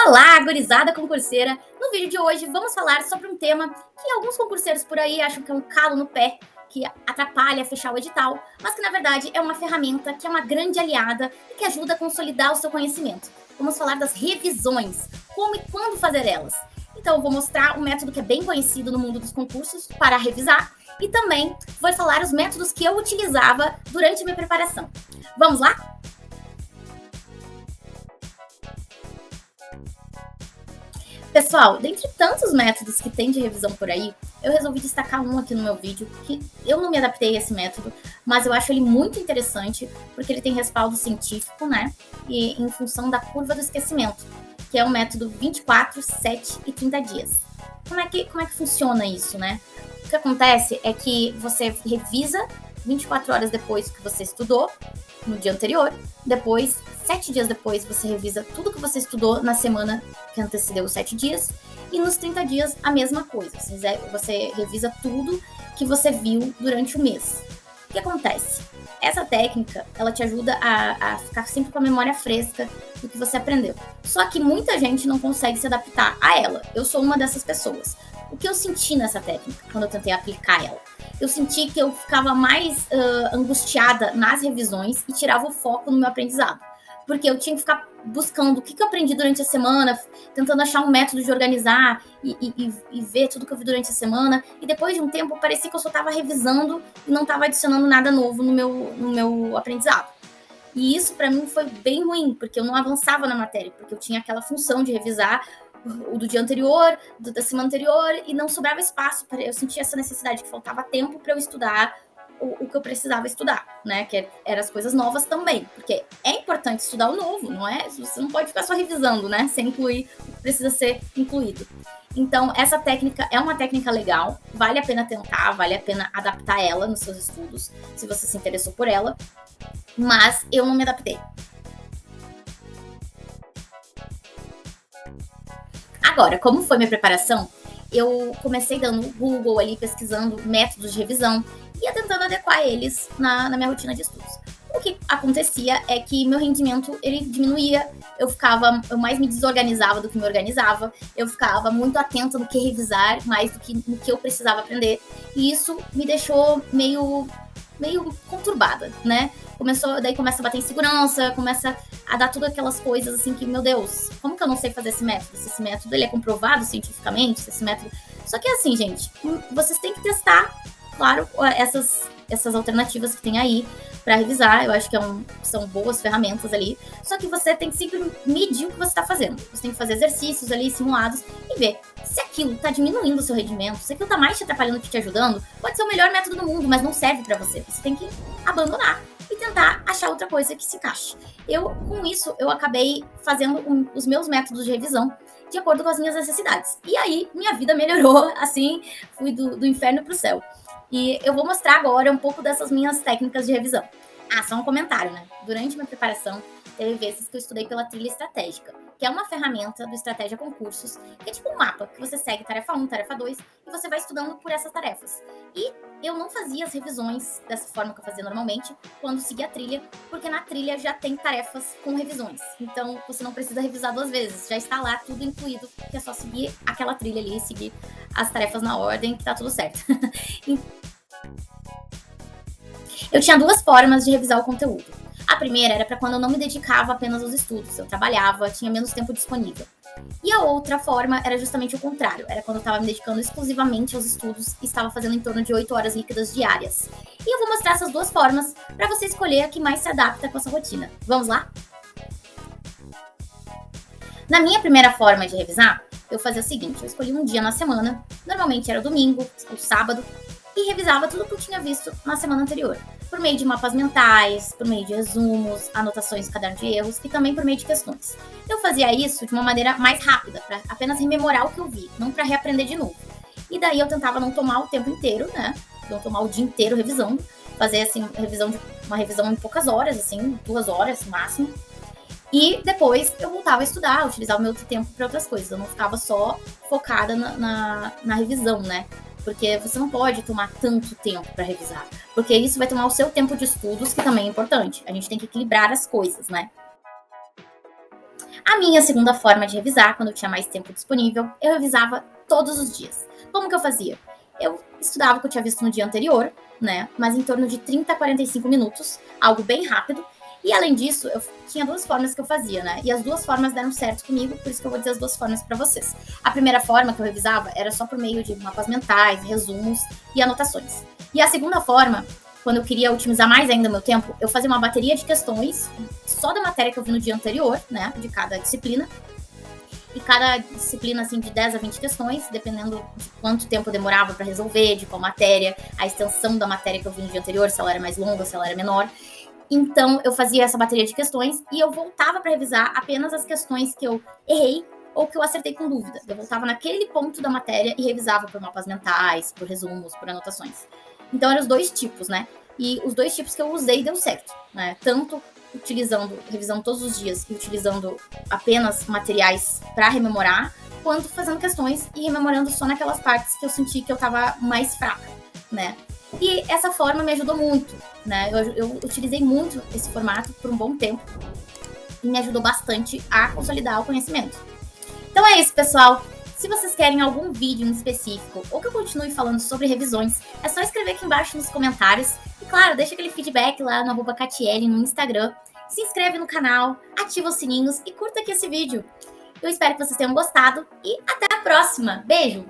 Olá, gurizada concurseira! No vídeo de hoje vamos falar sobre um tema que alguns concurseiros por aí acham que é um calo no pé, que atrapalha a fechar o edital, mas que na verdade é uma ferramenta que é uma grande aliada e que ajuda a consolidar o seu conhecimento. Vamos falar das revisões, como e quando fazer elas. Então eu vou mostrar um método que é bem conhecido no mundo dos concursos para revisar e também vou falar os métodos que eu utilizava durante a minha preparação. Vamos lá? Pessoal, dentre tantos métodos que tem de revisão por aí, eu resolvi destacar um aqui no meu vídeo, que eu não me adaptei a esse método, mas eu acho ele muito interessante, porque ele tem respaldo científico, né? E em função da curva do esquecimento, que é o método 24, 7 e 30 dias. Como é que funciona isso, né? O que acontece é que você revisa 24 horas depois que você estudou, no dia anterior. Depois, 7 dias depois, você revisa tudo que você estudou na semana que antecedeu os 7 dias. E nos 30 dias, a mesma coisa. Você revisa tudo que você viu durante o mês. O que acontece? Essa técnica, ela te ajuda a ficar sempre com a memória fresca do que você aprendeu. Só que muita gente não consegue se adaptar a ela. Eu sou uma dessas pessoas. O que eu senti nessa técnica, quando eu tentei aplicar ela? Eu senti que eu ficava mais angustiada nas revisões e tirava o foco no meu aprendizado. Porque eu tinha que ficar buscando o que eu aprendi durante a semana, tentando achar um método de organizar e ver tudo que eu vi durante a semana. E depois de um tempo, parecia que eu só estava revisando e não estava adicionando nada novo no meu aprendizado. E isso, para mim, foi bem ruim, porque eu não avançava na matéria, porque eu tinha aquela função de revisar o do dia anterior, da semana anterior, e não sobrava espaço. Eu sentia essa necessidade, que faltava tempo para eu estudar o que eu precisava estudar, né? Que eram as coisas novas também, porque é importante estudar o novo, não é? Você não pode ficar só revisando, né? Sem incluir o que precisa ser incluído. Então, essa técnica é uma técnica legal, vale a pena tentar, vale a pena adaptar ela nos seus estudos, se você se interessou por ela, mas eu não me adaptei. Agora, como foi minha preparação, eu comecei dando Google ali, pesquisando métodos de revisão e ia tentando adequar eles na minha rotina de estudos. O que acontecia é que meu rendimento, ele diminuía, eu mais me desorganizava do que me organizava, eu ficava muito atenta no que revisar, mais do que no que eu precisava aprender, e isso me deixou meio conturbada, né? Daí começa a bater insegurança, começa a dar todas aquelas coisas assim que, meu Deus, como que eu não sei fazer esse método? Se esse método ele é comprovado cientificamente, se esse método... Só que assim, gente, vocês têm que testar, claro, essas alternativas que tem aí para revisar. Eu acho que são boas ferramentas ali. Só que você tem que sempre medir o que você está fazendo. Você tem que fazer exercícios ali, simulados, e ver se aquilo está diminuindo o seu rendimento, se aquilo está mais te atrapalhando que te ajudando. Pode ser o melhor método do mundo, mas não serve para você. Você tem que abandonar e tentar achar outra coisa que se encaixe. Com isso, eu acabei fazendo os meus métodos de revisão de acordo com as minhas necessidades. E aí, minha vida melhorou, assim, fui do inferno pro céu. E eu vou mostrar agora um pouco dessas minhas técnicas de revisão. Ah, só um comentário, né? Durante minha preparação, teve vezes que eu estudei pela trilha estratégica, que é uma ferramenta do Estratégia Concursos, que é tipo um mapa, que você segue tarefa 1, tarefa 2, e você vai estudando por essas tarefas. E eu não fazia as revisões dessa forma que eu fazia normalmente, quando seguia a trilha, porque na trilha já tem tarefas com revisões. Então, você não precisa revisar 2 vezes, já está lá tudo incluído, que é só seguir aquela trilha ali, seguir as tarefas na ordem, que tá tudo certo. Eu tinha 2 formas de revisar o conteúdo. A primeira era para quando eu não me dedicava apenas aos estudos, eu trabalhava, tinha menos tempo disponível. E a outra forma era justamente o contrário, era quando eu estava me dedicando exclusivamente aos estudos e estava fazendo em torno de 8 horas líquidas diárias. E eu vou mostrar essas 2 formas para você escolher a que mais se adapta com a sua rotina. Vamos lá? Na minha primeira forma de revisar, eu fazia o seguinte, eu escolhi um dia na semana, normalmente era o domingo ou sábado, e revisava tudo que eu tinha visto na semana anterior, por meio de mapas mentais, por meio de resumos, anotações no caderno de erros e também por meio de questões. Eu fazia isso de uma maneira mais rápida, para apenas rememorar o que eu vi, não para reaprender de novo. E daí eu tentava não tomar o tempo inteiro, né? Não tomar o dia inteiro revisando, fazer assim uma revisão em poucas horas, assim, 2 horas no máximo. E depois eu voltava a estudar, utilizava o meu tempo para outras coisas. Eu não ficava só focada na revisão, né? Porque você não pode tomar tanto tempo para revisar, porque isso vai tomar o seu tempo de estudos, que também é importante. A gente tem que equilibrar as coisas, né? A minha segunda forma de revisar, quando eu tinha mais tempo disponível, eu revisava todos os dias. Como que eu fazia? Eu estudava o que eu tinha visto no dia anterior, né? Mas em torno de 30 a 45 minutos, algo bem rápido. E além disso, eu tinha duas formas que eu fazia, né? E as duas formas deram certo comigo, por isso que eu vou dizer as duas formas para vocês. A primeira forma que eu revisava era só por meio de mapas mentais, resumos e anotações. E a segunda forma, quando eu queria otimizar mais ainda o meu tempo, eu fazia uma bateria de questões só da matéria que eu vi no dia anterior, né? De cada disciplina. E cada disciplina, assim, de 10 a 20 questões, dependendo de quanto tempo eu demorava para resolver, de qual matéria, a extensão da matéria que eu vi no dia anterior, se ela era mais longa, se ela era menor. Então, eu fazia essa bateria de questões e eu voltava para revisar apenas as questões que eu errei ou que eu acertei com dúvida. Eu voltava naquele ponto da matéria e revisava por mapas mentais, por resumos, por anotações. Então, eram os dois tipos, né? E os dois tipos que eu usei deu certo, né? Tanto utilizando revisão todos os dias e utilizando apenas materiais para rememorar, quanto fazendo questões e rememorando só naquelas partes que eu senti que eu estava mais fraca, né? E essa forma me ajudou muito, né? Eu utilizei muito esse formato por um bom tempo e me ajudou bastante a consolidar o conhecimento. Então é isso, pessoal. Se vocês querem algum vídeo em específico ou que eu continue falando sobre revisões, é só escrever aqui embaixo nos comentários. E claro, deixa aquele feedback lá no @Catiele no Instagram. Se inscreve no canal, ativa os sininhos e curta aqui esse vídeo. Eu espero que vocês tenham gostado e até a próxima. Beijo!